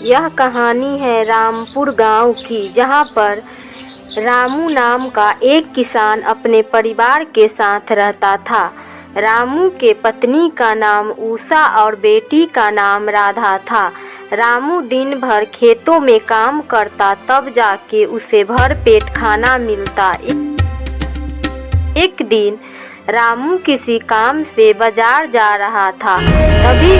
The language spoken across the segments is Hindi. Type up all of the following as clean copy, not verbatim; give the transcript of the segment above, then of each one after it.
यह कहानी है रामपुर गांव की, जहां पर रामू नाम का एक किसान अपने परिवार के साथ रहता था। रामू के पत्नी का नाम उषा और बेटी का नाम राधा था। रामू दिन भर खेतों में काम करता, तब जाके उसे भर पेट खाना मिलता। एक दिन रामू किसी काम से बाजार जा रहा था, तभी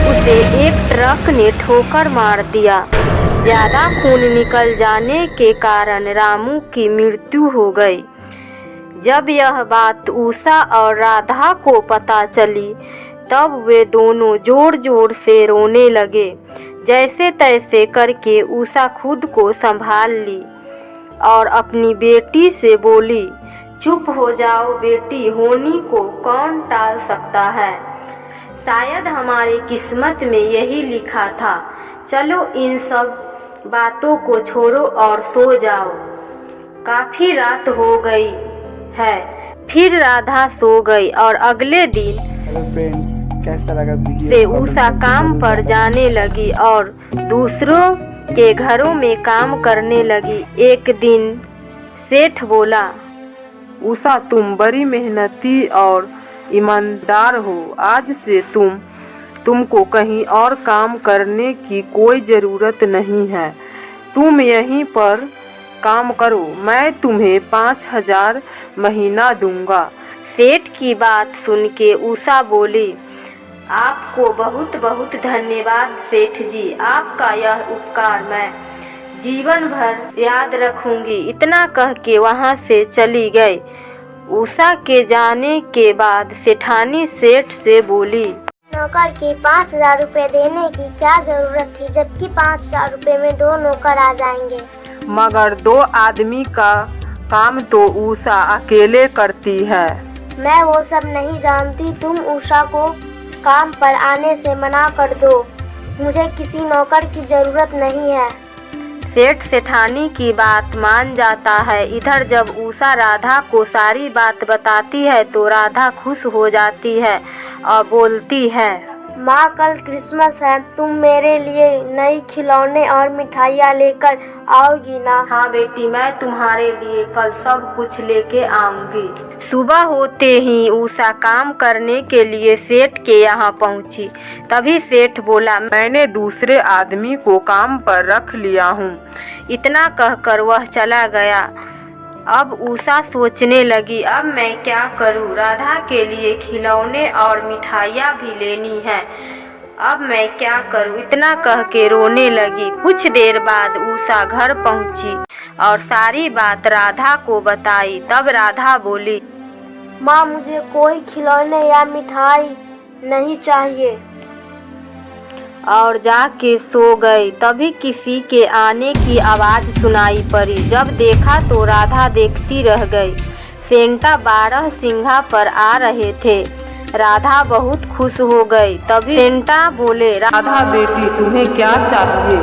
उसे एक ट्रक ने ठोकर मार दिया। ज़्यादा खून निकल जाने के कारण रामू की मृत्यु हो गई। जब यह बात उषा और राधा को पता चली, तब वे दोनों जोर जोर से रोने लगे। जैसे तैसे करके उषा खुद को संभाल ली और अपनी बेटी से बोली, चुप हो जाओ बेटी, होनी को कौन टाल सकता है। शायद हमारी किस्मत में यही लिखा था। चलो इन सब बातों को छोड़ो और सो जाओ, काफी रात हो गई है। फिर राधा सो गई और अगले दिन कैसा लगा से उषा काम पर जाने लगी और दूसरों के घरों में काम करने लगी। एक दिन सेठ बोला, उषा तुम बड़ी मेहनती और ईमानदार हो। आज से तुमको कहीं और काम करने की कोई ज़रूरत नहीं है। तुम यहीं पर काम करो, मैं तुम्हें 5,000 महीना दूंगा। सेठ की बात सुन के उषा बोली, आपको बहुत बहुत धन्यवाद सेठ जी, आपका यह उपकार मैं जीवन भर याद रखूंगी। इतना कह के वहाँ से चली गई। उषा के जाने के बाद सेठानी सेठ से बोली, नौकर के 5,000 रुपए देने की क्या जरूरत थी, जबकि 5,000 रुपए में 2 नौकर आ जाएंगे। मगर 2 आदमी का काम तो उषा अकेले करती है। मैं वो सब नहीं जानती, तुम उषा को काम पर आने से मना कर दो, मुझे किसी नौकर की जरूरत नहीं है। सेठ सेठानी की बात मान जाता है। इधर जब उषा राधा को सारी बात बताती है तो राधा खुश हो जाती है और बोलती है, माँ कल क्रिसमस है, तुम मेरे लिए नई खिलौने और मिठाइयाँ लेकर आओगी ना। हाँ बेटी, मैं तुम्हारे लिए कल सब कुछ लेके आऊंगी। सुबह होते ही उषा काम करने के लिए सेठ के यहाँ पहुँची। तभी सेठ बोला, मैंने दूसरे आदमी को काम पर रख लिया हूँ। इतना कहकर वह चला गया। अब उषा सोचने लगी, अब मैं क्या करूं, राधा के लिए खिलौने और मिठाइयाँ भी लेनी है, अब मैं क्या करूं। इतना कह के रोने लगी। कुछ देर बाद उषा घर पहुंची और सारी बात राधा को बताई। तब राधा बोली, माँ मुझे कोई खिलौने या मिठाई नहीं चाहिए, और जाके सो गई। तभी किसी के आने की आवाज़ सुनाई पड़ी। जब देखा तो राधा देखती रह गई। सेंटा 12 सिंघा पर आ रहे थे। राधा बहुत खुश हो गई। तभी सेंटा बोले, राधा बेटी तुम्हें क्या चाहिए।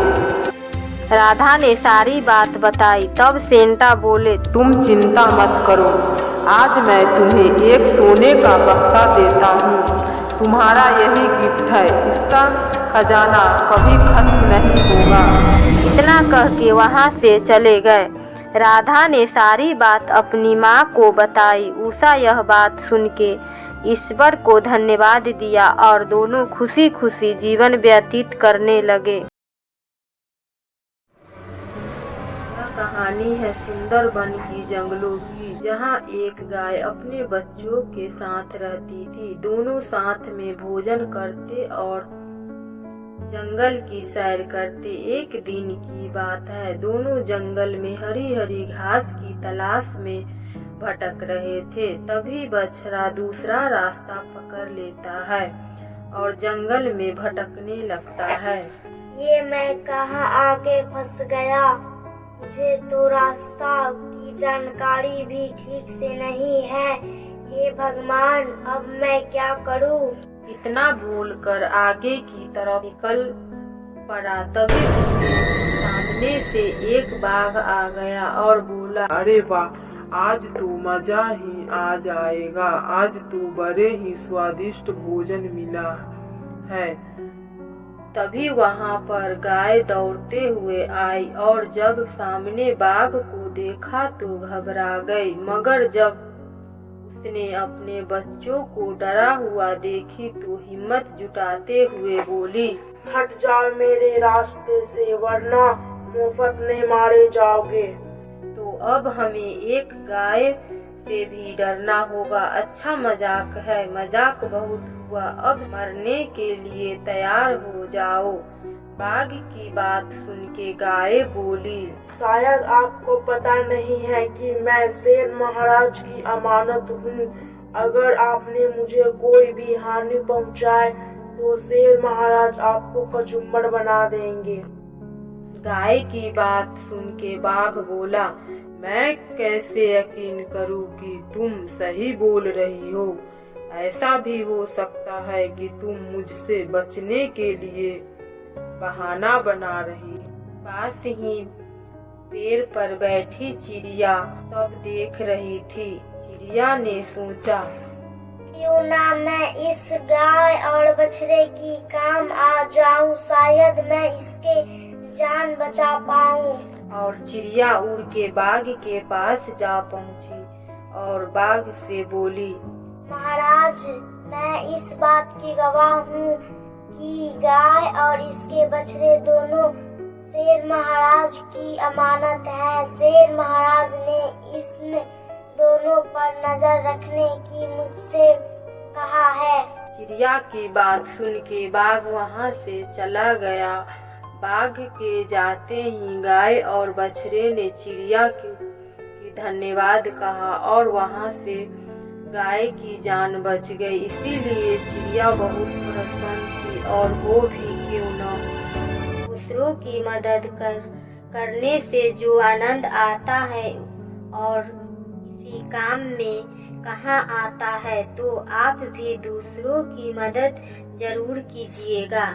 राधा ने सारी बात बताई। तब सेंटा बोले, तुम चिंता मत करो, आज मैं तुम्हें एक सोने का बक्सा देता हूँ, तुम्हारा यही गिफ्ट है, इसका खजाना कभी खत्म नहीं होगा। इतना कह के वहाँ से चले गए। राधा ने सारी बात अपनी माँ को बताई। उषा यह बात सुन के ईश्वर को धन्यवाद दिया और दोनों खुशी खुशी जीवन व्यतीत करने लगे। कहानी है सुंदरबन की जंगलों की, जहाँ एक गाय अपने बच्चों के साथ रहती थी। दोनों साथ में भोजन करते और जंगल की सैर करते। एक दिन की बात है, दोनों जंगल में हरी हरी घास की तलाश में भटक रहे थे। तभी बछड़ा दूसरा रास्ता पकड़ लेता है और जंगल में भटकने लगता है। ये मैं कहाँ आके फंस गया, मुझे तो रास्ता की जानकारी भी ठीक से नहीं है। हे भगवान, अब मैं क्या करूं? इतना बोलकर आगे की तरफ निकल पड़ा। तभी सामने से एक बाघ आ गया और बोला, अरे वाह, आज तो मजा ही आ जाएगा, आज तो बड़े ही स्वादिष्ट भोजन मिला है। तभी वहां पर गाय दौड़ते हुए आई और जब सामने बाघ को देखा तो घबरा गई, मगर जब उसने अपने बच्चों को डरा हुआ देखी तो हिम्मत जुटाते हुए बोली, हट जाओ मेरे रास्ते से, वरना मुफ्त में मारे जाओगे। तो अब हमें एक गाय से भी डरना होगा। अच्छा मजाक है, मजाक बहुत हुआ, अब मरने के लिए तैयार हो जाओ। बाघ की बात सुन के गाय बोली, शायद आपको पता नहीं है कि मैं शेर महाराज की अमानत हूँ। अगर आपने मुझे कोई भी हानि पहुँचाए तो शेर महाराज आपको कचूमर बना देंगे। गाय की बात सुन के बाघ बोला, मैं कैसे यकीन करूं कि तुम सही बोल रही हो। ऐसा भी हो सकता है कि तुम मुझसे बचने के लिए बहाना बना रही। पास ही पेड़ पर बैठी चिड़िया सब देख रही थी। चिड़िया ने सोचा, क्यों ना मैं इस गाय और बछड़े की काम आ जाऊं, शायद मैं इसके जान बचा पाऊं। और चिड़िया उड़ के बाघ के पास जा पहुंची और बाघ से बोली, महाराज, मैं इस बात की गवाह हूँ कि गाय और इसके बछड़े दोनों शेर महाराज की अमानत है। शेर महाराज ने इन दोनों पर नजर रखने की मुझसे कहा है। चिड़िया की बात सुन के बाघ वहाँ से चला गया। बाघ के जाते ही गाय और बछड़े ने चिड़िया की धन्यवाद कहा और वहाँ से गाय की जान बच गई। इसीलिए चिड़िया बहुत प्रसन्न थी और वो भी क्यों न। दूसरों की मदद करने से जो आनंद आता है और किसी काम में कहाँ आता है, तो आप भी दूसरों की मदद जरूर कीजिएगा।